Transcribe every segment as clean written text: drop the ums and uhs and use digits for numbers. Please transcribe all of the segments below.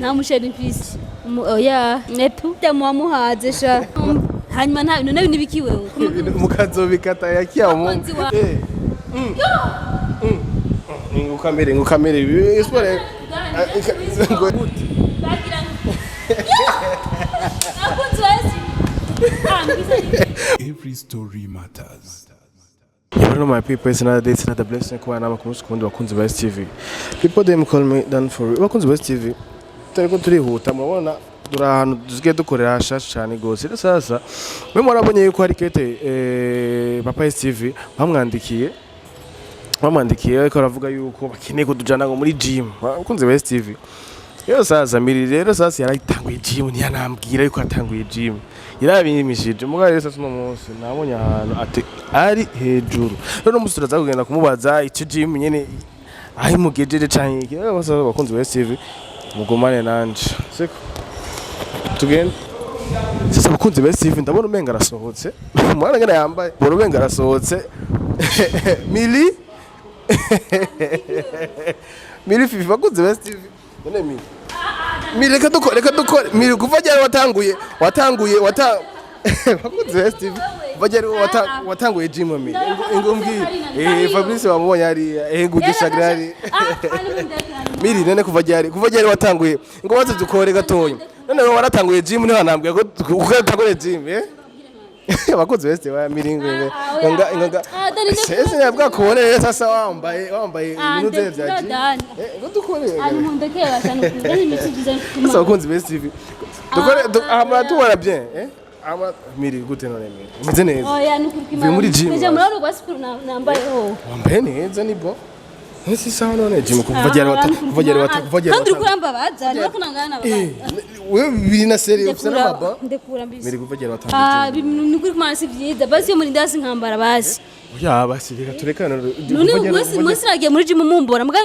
nta musheri mfise oya nepu ndamuhaze sha hanyuma nta bintu nibikiwewe mukazobikata yakiya mu ngukamere isore Every story matters. You know my people, it's another day, it's another blessing. Kwa nama kumusu kundi wakunzi West TV. People them call me done for wakunzi West TV. Turiko turihuta murabona dura ahantu dusigaye dukorera hashasha cyane gose. Sasa mwe murabonye yuko hari kete Papa West TV bamwandikiye ariko aravuga yuko bakeneye kudujana ngo muri gym. Wakunzi West TV. Yo sasa miri rero sasa yaratanguye gym ntiyanambwira yuko atanguye gym. Yarabimishije mugabo sasa no munsi nabonye ahantu ati ari hejuru rero umusore turaza kugenda kumubaza ico gym nyene ahi mugejeje canke iki basa bakunzi West TV mugumane nanje siko tugenda sasa bakunzi West TV ndabona umenga arasohotse mwana ngana yambaye bora umenga arasohotse mili fifi bakunzi West TV none mili reka dukore mili kuva cyane watanguye bakunzi West TV bajari watanguye gym mimi ngombwi Fabrice wamubonye ari ngugisha grari mili nene kuva cyane watanguye ngo baze dukore gatoyo none waratanguye gym niho nambwiye ko ukatangure gym bakunzi West wa miringo nga sese yabwa kubonera sasa wambaye ibintu bye bya gym ngo dukore ari mundekera cyane kuzana imisigize sasa bakunzi West TV dukore amara tuwara bien ama miri gute none miri umeze neza oya nukurikima muri gym je muraro kwa siku nambaye ho wambaye neza nibo nisi sawa none gym kuvagera kandi uramba baza no kunangana baba wewe biri na serie ufana baba ndekura mbisi miri kuvagera watanga nukurikima si byiza basi yo muri ndasi nkambara basi oya basi reka turekana none mwese nagiye muri gym mumbora mbwa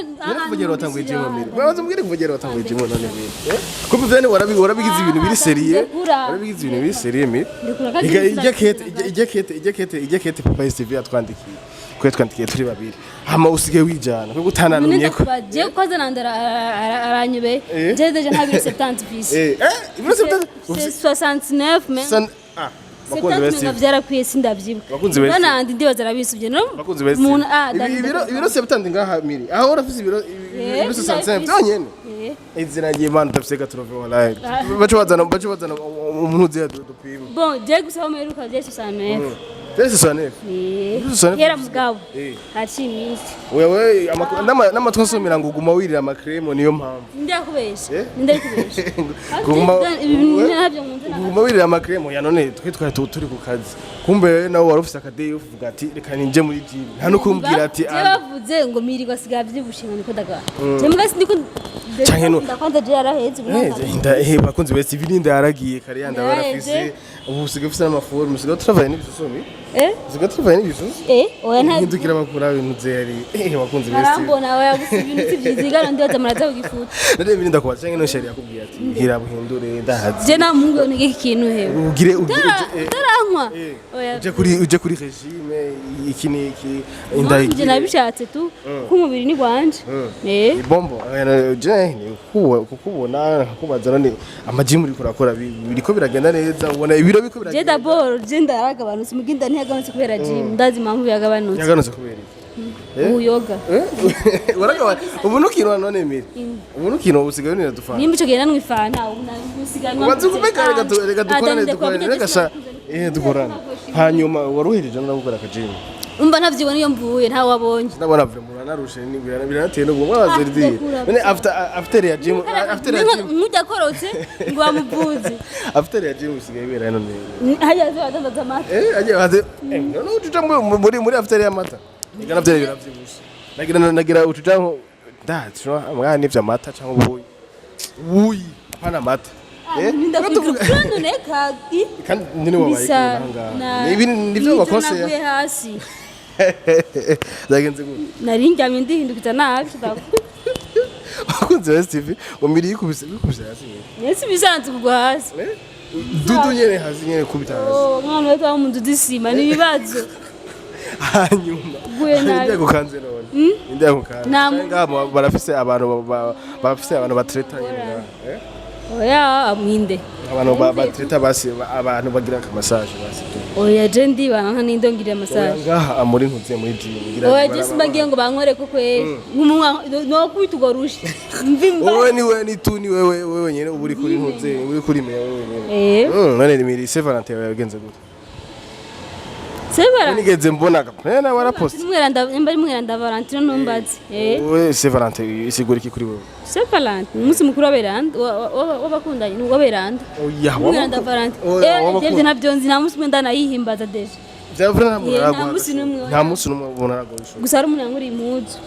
kuvagera watanguye gym miri baza mbwire kuvagera watanguye gym none miri kuko vyane warabigize ibintu biri serie warabigize ibintu biri serie miri ijekete Papa West TV atwandikiye kwe twandikiye turi babiri hama usige wijana kwe gutananumye ko je kwaza nandara aranyube je deje nta 70 fils ibiro 69 mais bakunzi West TV byarakwiye sindavyibuka bakunzi West banandi ndibaza rabisubye no bakunzi West TV ibiro 70 ngaha miri aho urafise ibiro 65 byonyene izina ry'Imana tafseka trove wallahi bacho bazana umuntu uziye dupima bon je gusaba meruka je 69 Kera mugabo haci iminsi wewe n'amatwasomera ngo uguma wirira amakremo niyo mpamvu ndakubesha uguma wirira amakremo ya none twitwaye turi ku kazi kumbe nawe wari ufise akadeyi uvuga ati reka ninje muri gym nta no kumbwira ati bavuze ngo miri basiga by'ubushimwe niko daga je mugasi ndiko canke no ndakwanda je yaraheze bakunzi West TV ninda yaragiye kare yanda barafise ubu usigaye ufise n'amaforum usigaye travaye n'ibisusomi usigaye travaye n'ibisusomi oya nta hindukira bakura ibintu zeri bakunzi West TV arambona oya gusa ibintu byizigana ndibaza maraza kugifuta nare ibindi ndakubaza canke no sheri yakubwiye ati ngira buhindure ndahazi je na mungu nige kintu hewe ugire tarankwa oya uje kuri regime iki je nabishatse tu kumubiri ni gwanje bombo je kukubona kubaza none amajimu uri kurakora biriko biragenda neza ubona ibiro biko biragenda je d'abord je ndaragabanutse muginda ntiyagabanutse kubera gym ndazi impamvu yagabanutse kubera uyoga waragabana ubu nukino none miri ubu nukino usigaye nira dufana nimba ico genda nwifana usiganwa reka dukorane reka sha dukorane hanyuma waruhereje no gukora akajimu umba ntavyibona iyo mvuye nta wabonye ndabona vraiment narushe nibira biranateye no mwabaze ridi none after ya gym mujya korotse ngo bamuvuze after ya gym usigaye bera none hajaze wadandaza amata hajaze none utuja muri after ya mata nigana bya biravyibusha nagira utuja ndatro mwana nivya mata cyangwa ubuyi hana mata ndakwikurana kadi kandi nini wabaye ibi ndivyo bakose naguye hasi zagenze gute narinjamye ndihindukiza nabi bakunzi West TV umiri yikubise hasi nesi bisanze kugwa hasi dudu nyene hasi nyene kubita hasi mwana wetu wa mundu disima ni bibazo hanyuma ngiye gukanze none ngiye gukanze ngabo barafise abantu batreta nyene oya amwinde abantu batreta basi abantu bagira ka massage basi oya je ndibana nka nindongirira massage ngaha amuri ntuze muri gym ngira oya je simbagiye ngo bankore ko kweli nk'umwa no kwitugorusha mvimba wowe ni tu ni wewe nyene uburi kuri ntuze uri kuri meya wewe nyene none ni miri Sevalante yagenze gute Sevalante nigeze mbona kapena warapost mweranda Valentino ntumbazi wewe Sevalante isigura iki kuri wewe Sevalante umunsi mukuru w'abakundanye ni uw'aberanda oya mweranda Valentino je navyo nzi nta munsi mwenda nayihimbaza deje nta munsi n'umwe ubona aragoye gusa ari umuntu yankuri impuzu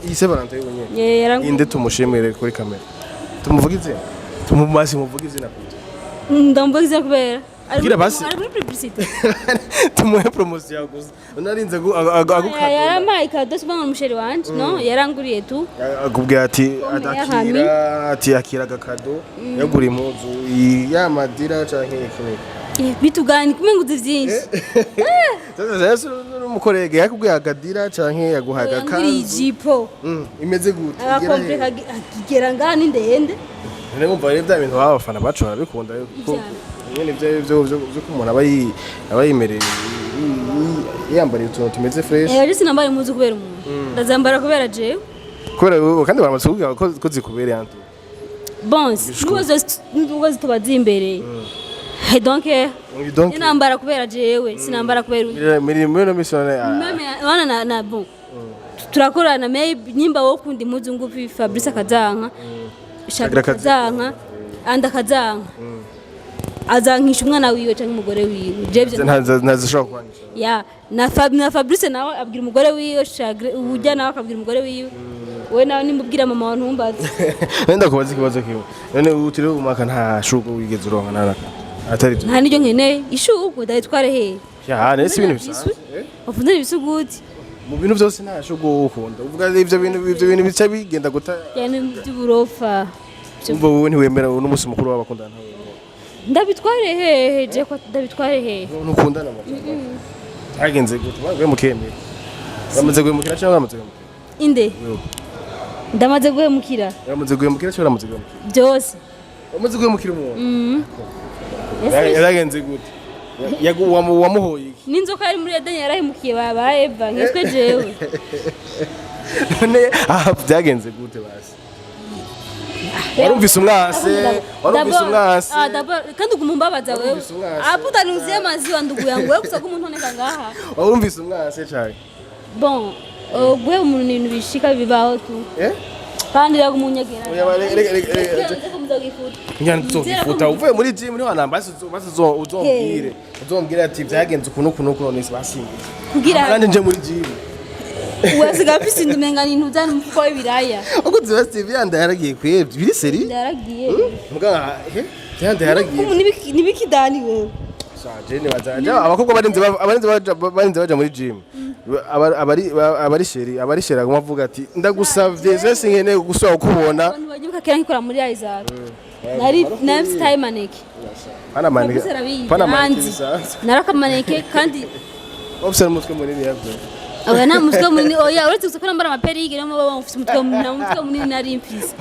iyi Sevalante yewe nyene inde tumushimire kuri kamera tumuvugize tumumasi muvugize na kuto ndamvugize kubera Gira basi. Ari muri publicité. Tumuhe promotion gusa. Narinze agukata. Yaramaye kado sibanga umusheri wanje no yaranguriye tu. Akubwira ati akira gakado yagura impuzu yamadira canke ikine. Bitugani kumenguze vyinshi. Sasa umukorege yakubwira agadira canke yaguhaga kanzu. Ijipo. Imeze gute? Agakompleka kigera ngani ndende. None umva rero bya bintu abafana bacu barabikunda yuko nyene byo kumuntu aba yimereye yambara utuntu tumeze fresh. Je sinambaye impuzu kubera umuntu. Ndazambara kubera jewe. Kubera kandi baramaze kuvuga ko zikubereye antu. Bons, nuwo zitobazi imbere. Donc nambara kubera jewe sinambara kubera muri misone wana na bon. Turakorana maybe nyimba wo kundi impuzu ngufi Fabrice akazanka. Shagira kazanka anda kazanka. Azankisha umwana wiwe cyangwa umugore wiwe jevye ntazishobora kwanisha ya na Fabrice nawe abwira umugore wiwe shagre ujya nawe akabwira umugore wiwe we nawe nimubwira mama wa ntumbaze nenda kubaza ikibazo kiwe none utire umaka nta shugo wigeze uronka nana atari nta niryo nkene ishugo ndayitware he ya nese ibintu bisanzwe ufunze ibisuguti mu bintu byose nta shugo ukunda uvuga ivyo bintu bica bigenda guta yani by'uburofa umva wowe ntiwemera n'umunsi mukuru w'abakundana ndabitware hehe je ko ndabitware hehe nukundana agenze gute bagwe mukemeye bamaze guhemukira cyangwa bamaze guhemukira inde ndamaze guhemukira bamaze guhemukira cyangwa bamaze guhemukira byose bamaze guhemukira umuntu yagenze gute wamuhoye iki n'inzoka yari muri Edeni yarahemukiye ba Eva nkeswe jewe none byagenze gute basi warumvise umwase kandi ugumumbabaza wewe aputa nuziye maziwa ndugu yangu wewe kusaka umuntu oneka ngaha warumvise umwase cyane bon gwe umuntu ibintu bishika bibaho tu kandi yagumunyagira nyana tuzogifuta uvuye muri gym niho anambase uzombwire ati byagenze ukuntu none basingiye kugira kandi nje muri gym wasiga afise indumenga ni ntuzana umufuko w'ibiraya uko ziba Steve yanda yaragiye kwebye biri seri yaragiye mbwa yanda yaragiye nibikidani wewe saje ne bazaja abakobwa barinze baja muri gym abari sheri aguma avuga ati ndagusavye zese nkene gusaba kubona abantu bagiye kera nkikora muri Isaac nari style maneke pana maneke narakamaneke kandi observe mutwe munini yavyo aba na musika munini oya uretse gusakora ambara amaperike no baba mufite umutwe munini nari mfise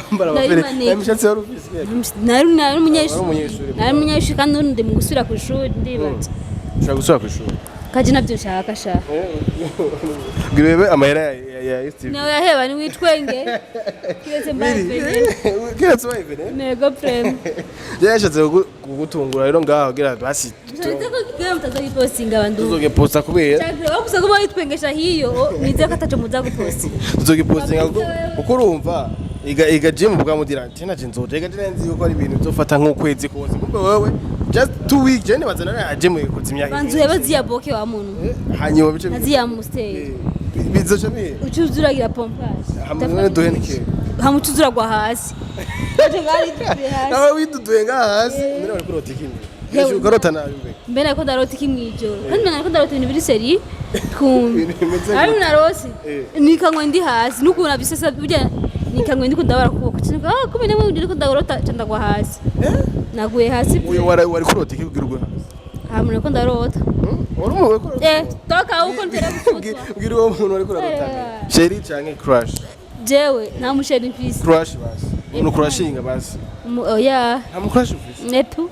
nari umunyeshuri kandi ndi mu gusubira ku ishuri ndibaza ushaka gusubira ku ishuri kaje nabyo nshaka sha girebe amahera ya Steve no yaheba ni witwenge kiretse mbavene nego prem yashatse kugutungura rero ngaho gira basi mutazogipostinga abantu tuzogiposta kubera wakusa kuba witwengesha hiyo nize ko ataco muza gupostinga tuzogipostinga kuko urumva iga gym bwa mudira tena nzoje iga nzi yuko ari ibintu bizofata nk'ukwezi kose kumbe wewe just 2 weeks je bazana na gym kozimya banzu yabaziya boke wa muntu hanyuma bice naziya mustay bizoca bihe ucuzuragira pompage hamwe duhenike hamucuzura gwa hasi baje ngari tuye hasi nawe widuduye nga hasi mbere bari kurota ikindi yesu garota nabi mbere ko darota ikimwijoro kandi mbere ko darota ibintu biri seri twumve ari narosi nikanywe ndi hasi nukuna bisesa burya nikanywe ndi kudabara kuboko cyangwa kumene mwe ndi kudarota cyanda gwa hasi naguye hasi uyo wari kurota ikibwirwe hasi hamwe ko ndarota warumu ko toka uko ntera gutwa bwirwe umuntu wari kurota sheri cyangwa crush jewe nta musheri mfise crush basi umuntu kurashinga basi oya nta mukoresha ufise netu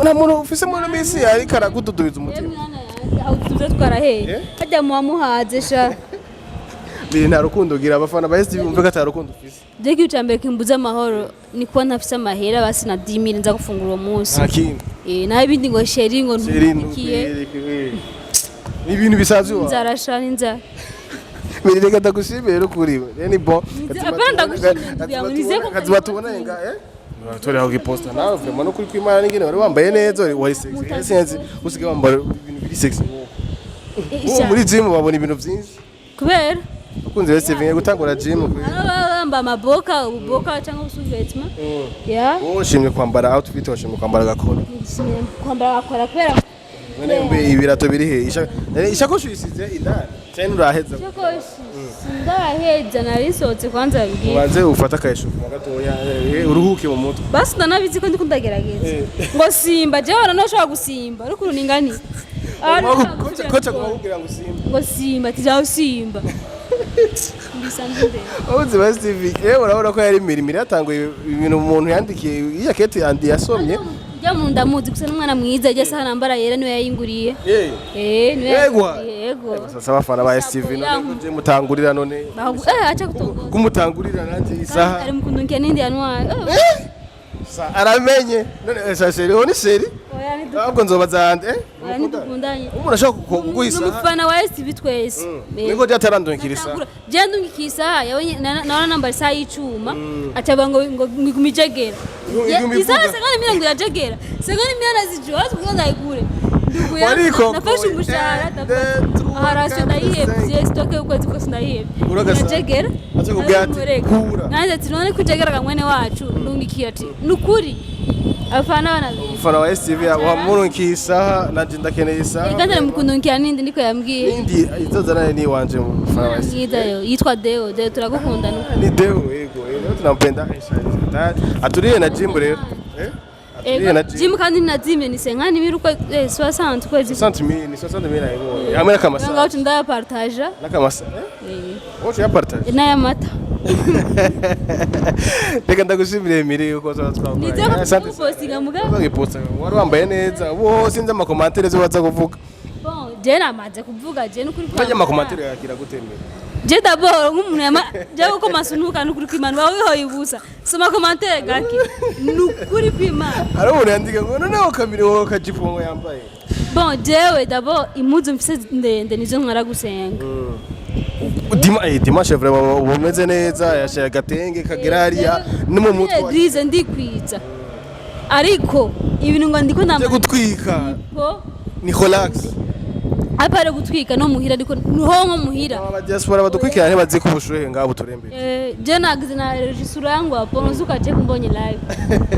nta muntu ufise muri misi ariko aragududubiza umutima aho tuze twaraheye hajya mu wamuhaze sha biri nta rukundo ugira abafana ba STV bumve ko atari rukundo ufise je kica mbere kimbuza amahoro ni kuba ntafise amahera basi na 10000 nza gufungura uwo munsi nta kintu naho ibindi ngo sheri ngo ntukiye ni ibintu bisanzwe wa nzarasha ninza bireka ndagushimira rero kuri ni bon apana ndagushimira kaziba tubona nga tore aho giposta nawe vraiment no kuri kwimana n'ingene wari wambaye neza wari sexy usige wambaye ibintu biri sexy muri gym babona ibintu byinshi kubera ukunze STV gutangura gym bamba amaboka uboka cyangwa usuvetma ushimye kwambara outfit washimye kwambara gakora kwambara gakora kubera mbe ibirato biri he ishakoshi isize indani cyane uraheza ndaheza narisotse kwanza bibwiye ubanze ufata akayisho mu gatoya uruhuke mu mutwe basi ndanabizi ko ndiko ndagerageza ngo simba je wana no shaka gusimba ariko runingani kocha kumubwira ngo simba ngo simba tijaho simba ndisanzwe uzi ba STV urabona ko yari mirimo yatanguye ibintu umuntu yandikiye iya kete yandi yasomye ya mu ndamuzi gusa n'umwana mwiza je saha nambara yera niwe yayinguriye niwe yego sasa abafana ba STV none je mutangurira none acha kutongoza kumutangurira nanje isaha ari mukundunke nindi yanwa aramenye none sasa rero ni seri ahubwo nzobaza ande ndukundanye umuntu ashaka kuguhisa umufana wa STV twese niko byatarandungikira isaha je ndungikira isaha yabonye naona namba isaha y'icuma acaba ngo ngumijegera isaha sagani mira ngo yajegera sagani mira nazijwa kuko ndayigure nafashe umushahara harasyo ndayihebye stoke ukwezi kose ndayihebye yajegera acakubwira ati kura nanze ati none kujegera kamwene wacu ndungikira ati nukuri abafana wa STV wamurunkiye isaha nanje ndakeneye isaha igandara mukundunkiya nindi niko yambwiye nindi izozana ni wanje mu fana wa STV yitwa Deo turagukunda ni Deo yego tunampenda aturiye na gym rero gym kandi na gym ni senkani biruko 60 kwezi 60,000 yego hamwe n'akamasa ngaho tunda partage n'akamasa wowe ya partage na ya mata reka ndagushimire Emile yuko twatwaye nizako postinga mugabo ngiposta wari wambaye neza wo sinze ama commentaire zo baza kuvuga bon je namaze kuvuga je n'ukuri kwa ama commentaire yakira gutemera je d'abord nk'umuntu je uko masunuka n'ukuri kw'Imana wawe hoyibusa soma commentaire gaki n'ukuri kw'Imana ari umuntu yandika ngo noneho kamire wowe kajipongo yambaye bon jewe d'abord imuzu mfise ndende nizo nkara gusenga Dimanche vraiment ubumeze neza yashaya gatenge kagerariya no mu mutwe eglise ndikwiza ariko ibintu ngo ndiko ndambaye gutwika ni relax apare gutwika no muhira ariko nko muhira aba diaspora badukwikira ne bazi kubushuhe ngabo turembere je nagize na registre yangu hapo nzuka je kumbonye live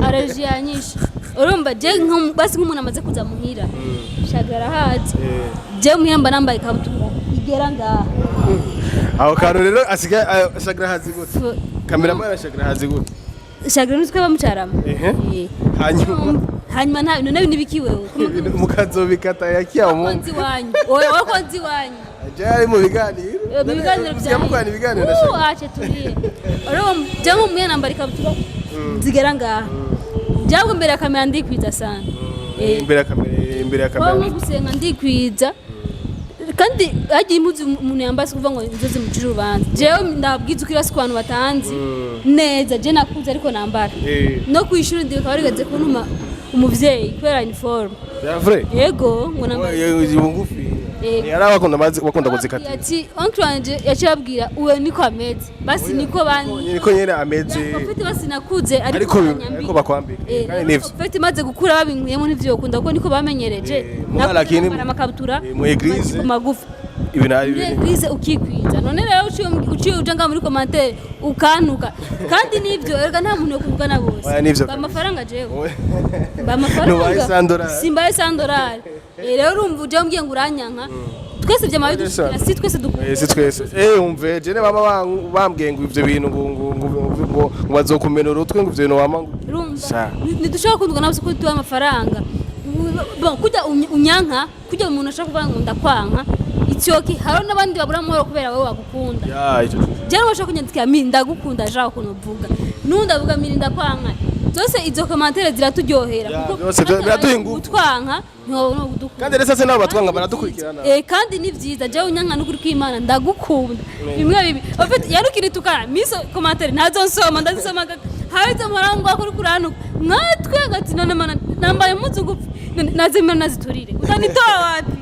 allergie yanyisha urumva je basi nk'umuntu amaze kuza muhira shagara hati je muhamba nambaye kabutura igera ngaha aho kantu rero asiga shagara hazi gute cameraman ashagara hazi gute shagara nitwe bamucarama hanyuma nta bintu nabi nibikiwewe mukazobikata yakiya umuntu wanyu oya wakonzi wanyu jari mu biganiro byamukwani ibiganiro ache tuliye oro jangu mwe nambari kabutura zigera ngaha jangu mbere ya kamera ndikwiza sana imbere ya kamera wo gusenga ndikwiza kandi agiye imuzi umuntu yambaye kuvuga ngo inzozi mu kirubanza jewe ndabwiza ukira si abantu batanzi neza je nakuze ariko nambara no kwishuri ndi kabarigeze kuntuma umuvyeyi kwera uniform ya vrai yego ngo nambaye ngufi yara wakunda kuzikata ati onklanje yacabwira uwe niko ameze basi niko bandi niko nyene ameze profeti basi nakuze ariko bakwambika kandi nivyo profeti maze gukura babinkuyemo nivyo ukunda ko niko bamenyereje lakini amakabutura mu eglise magufi ibinari eglise ukikwiza none rero uciye ujanga muri commentaire ukantuka kandi nivyo erega nta muntu yo kuvuga na bose bamafaranga jewe bamafaranga simbaye $100 rero urumva uje umbwiye ngo uranyanka twese byamabi dushira si twese dukora si twese umve je ne baba bambwiye ngo ivyo bintu ngo bazokumena urutwe ngo ivyo bintu wamangu ntidushobora kundwa nabose ko tuwa amafaranga bon kujya unyanka kujya umuntu ashaka kuvuga ngo ndakwanka icyoki haro nabandi babura amahoro kubera wowe wagukunda ya icyo je nabasha kunyandikira mi ndagukunda jaho kuno vuga nundi avuga mi ndakwanka zose izo commentaire ziraturyohera kuko byose biraduha ingufu utwanka no gudukunda kandi rero sase nabo batwanga baradukurikirana kandi ni vyiza je unyanka n'ukuri kw'Imana ndagukunda bimwe bibi ofite yarukiri tukana miso commentaire nazo nsoma ndazisoma hazo marango akuri kurano natwe gati none mana nambaye muzu nazimena naziturire utanitoa wapi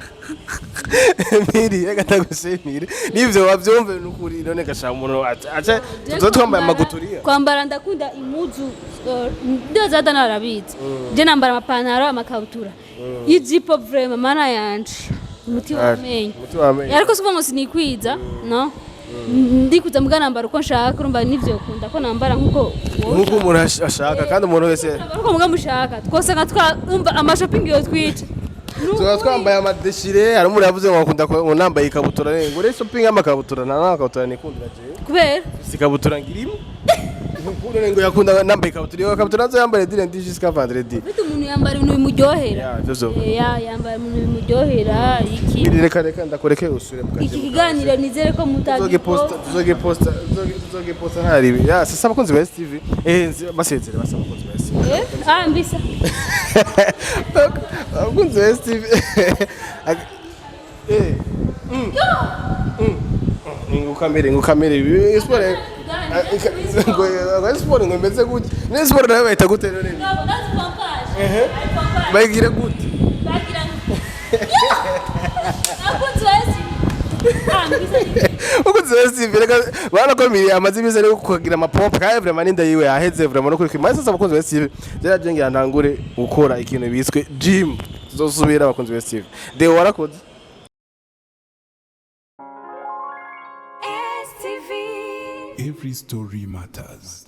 miri reka tagushimire nivyo wavyumve n'ukuri none gasha umuntu aca twambaye amaguturiya kwambara ndakunda imuzu ndio zada narabizi je nambara amapantaro amakabutura ijipo vraiment mana yanje umuti wamenye ariko sivuga ngo sinikwiza no ndikuza mbwa nambara uko nshaka urumva nivyo kunda ko nambara nkuko umuntu ashaka kandi umuntu wese ariko mbwa mushaka twose nka twumva ama shopping yo twice twambaye amadeshire hari umuntu yavuze ngo akunda ko nambaye ikabutura ngo rero shopping amakabutura nakabutura nikundira je kubera sikabutura ngirimo Kuri ngo yakunda nambaye ikabutura iyo kabutura nazo yambaye dire ndi jusqu'à vendredi bita umuntu yambara ibintu bimuryohera yambara ibintu bimuryohera iki reka ndakoreke usure mukaje iki kiganiro nizere ko mutazi tuzoge posta hari ya sasa abakunzi ba STV basezere basaba abakunzi ba STV mbisa abakunzi ba STV ngukamere sport sport ngo meze gute ne sport nayo bayita gute none bayigira gute ukunze wese bireka bana ko miri amazi bize ari kugira amapompe kandi vraiment ninda yiwe aheze vraiment no kuri maze sasa abakunzi wese zera jengira ntangure gukora ikintu biswe gym zosubira abakunzi wese de warakoze Every story matters.